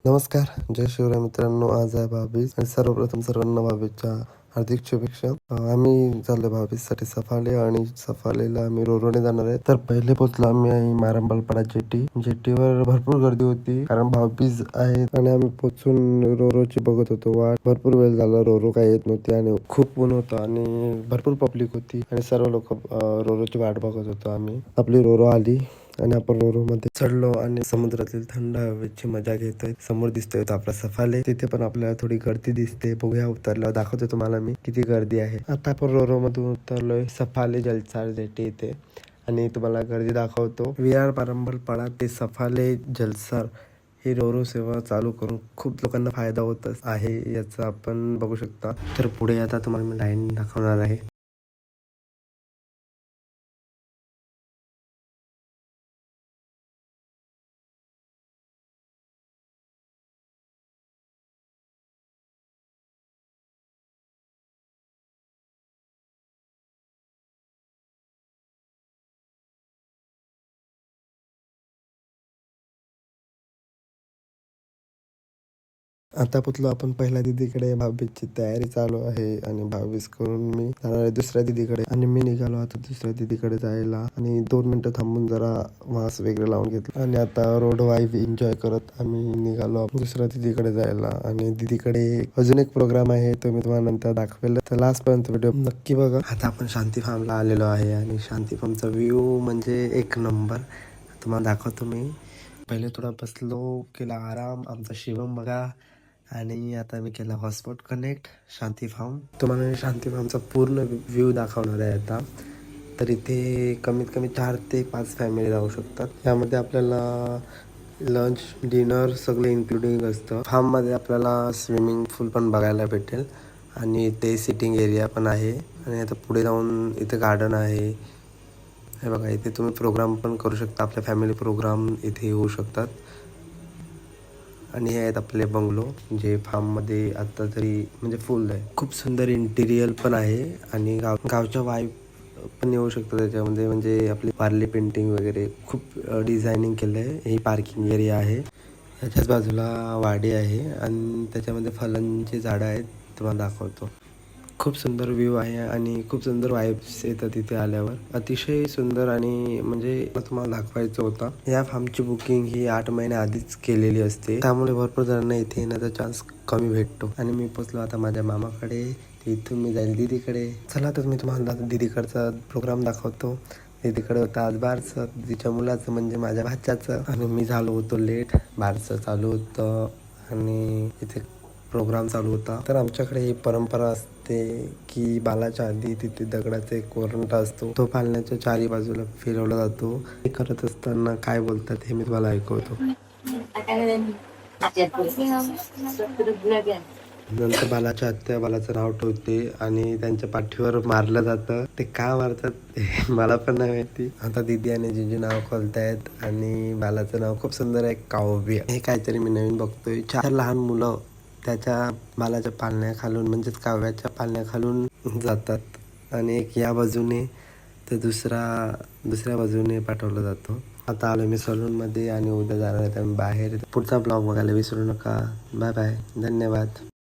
नमस्कार, जय शिवराय मित्रांनो. आज आहे 22 आणि सर्वप्रथम सर्वांना 22च्या हार्दिक शुभेच्छा. आम्ही चाललोय 22साठी सफाले आणि सफालेला आम्ही रोरोने जाणार आहे. तर पहिले पोहोचलो आम्ही आहे मारंबालपाडा जेटीवर भरपूर गर्दी होती कारण 22 आहे आणि आम्ही पोहोचून रोरोची बघत होतो वाट. भरपूर वेळ झाला, रोरो काय येत नव्हती आणि खूप ऊन होतं आणि भरपूर पब्लिक होती आणि सर्व लोक रोरोची वाट बघत होतो आम्ही. आपली रोरो आली आणि आपण रोरो मध्ये चढलो आणि समुद्रातील थंड हवेची मजा घेतोय. समोर दिसतोय तो आपला सफाले, तिथे पण आपल्याला थोडी गर्दी दिसते. बघूया उतरल्यावर दाखवतो तुम्हाला मी किती गर्दी आहे. आता आपण रोरो मधून उतरलोय सफाले जलसार जेटी इथे आणि तुम्हाला गर्दी दाखवतो. विरार पारंबलपाडा ते सफाले जलसार ही रोरो सेवा चालू करून खूप लोकांना फायदा होत आहे याचा आपण बघू शकता. तर पुढे आता तुम्हाला मी लाईन दाखवणार आहे. आता पोचलो आपण पहिल्या दीदीकडे. 22ची तयारी चालू आहे आणि 22 करून मी जाणार आहे दुसऱ्या दीदीकडे आणि मी निघालो आता दुसऱ्या दीदीकडे जायला आणि 2 मिनिटं थांबून जरा मास्क वगैरे लावून घेतलं आणि आता रोड वाईफ एन्जॉय करत आम्ही निघालो दुसऱ्या दीदीकडे जायला. आणि दीदीकडे अजून एक प्रोग्राम आहे तो मी तुम्हाला नंतर दाखवेल, तर लास्ट पर्यंत व्हिडिओ नक्की बघा. आता आपण शांती फार्मला आलेलो आहे आणि शांती फार्मचा व्ह्यू म्हणजे एक नंबर तुम्हाला दाखवतो मी. पहिले थोडा बसलो, केला आराम, आमचा शिवम बघा आणि आता मी केला हॉटस्पॉट कनेक्ट. शांती फार्म तुम्हाला मी शांती फार्मचा पूर्ण व्ह्यू दाखवणार आहे आता. तर इथे कमीत कमी 4 ते 5 फॅमिली राहू शकतात. यामध्ये आपल्याला लंच डिनर सगळे इन्क्लुडिंग असतं. फार्ममध्ये आपल्याला स्विमिंग पूल पण बघायला भेटेल आणि इथे सिटिंग एरिया पण आहे आणि आता पुढे जाऊन इथे गार्डन आहे. हे बघा, इथे तुम्ही प्रोग्राम पण करू शकता. आपल्या फॅमिली प्रोग्राम इथे होऊ शकतात. आणि हे आहेत आपले बंगलो जे फार्ममध्ये आता तरी म्हणजे फुल आहे. खूप सुंदर इंटिरियर पण आहे आणि गावच्या वाईब पण येऊ शकतो त्याच्यामध्ये. म्हणजे आपली पार्ले पेंटिंग वगैरे खूप डिझायनिंग केलं आहे. ही पार्किंग एरिया आहे. ह्याच्याच बाजूला वाडी आहे आणि त्याच्यामध्ये फलांची झाडं आहेत, तुम्हाला दाखवतो. खूप सुंदर व्ह्यू आहे आणि खूप सुंदर वाईब्स येतात तिथे आल्यावर. अतिशय सुंदर आणि म्हणजे तुम्हाला दाखवायचं होता. या फार्मची बुकिंग ही 8 महिन्या आधीच केलेली असते, त्यामुळे भरपूर जणांना इथे येण्याचा चान्स कमी भेटतो. आणि मी पोचलो आता माझ्या मामाकडे, इथून मी जाईल दीदीकडे. चला तर मी तुम्हाला दीदीकडचा प्रोग्राम दाखवतो. दीदीकडे होता आज बारसं, दीदीच्या मुलाचं म्हणजे माझ्या भाच्याचं. आणि मी झालो होतो लेट. बारसं चालू होतं आणि इथे प्रोग्राम चालू होता. तर आमच्याकडे ही परंपरा असते की बालाच्या आधी तिथे दगडाचा एक कोरंटा असतो, तो पालण्याच्या चारी बाजूला फिरवला जातो. हे करत असताना काय बोलतात हे मी तुम्हाला ऐकवतो. नंतर बालाच्या आत्या बालाचं नाव ठेवते आणि त्यांच्या पाठीवर मारलं जातं. ते का मारतात हे मला पण नाही माहिती. आता दीदी आणि जिजू नाव खोलतायत आणि बालाचं नाव खूप सुंदर आहे, काव्य. हे काहीतरी मी नवीन बघतोय. 4 लहान मुलं त्याच्या बालाच्या पालण्याखालून म्हणजेच काव्याच्या पालण्याखालून जातात आणि एक या बाजूने तर दुसऱ्या बाजूने पाठवला जातो. आता आलो मी सलूनमध्ये आणि उद्या जाणार आहे बाहेर. पुढचा ब्लॉग बघायला विसरू नका. बाय बाय, धन्यवाद.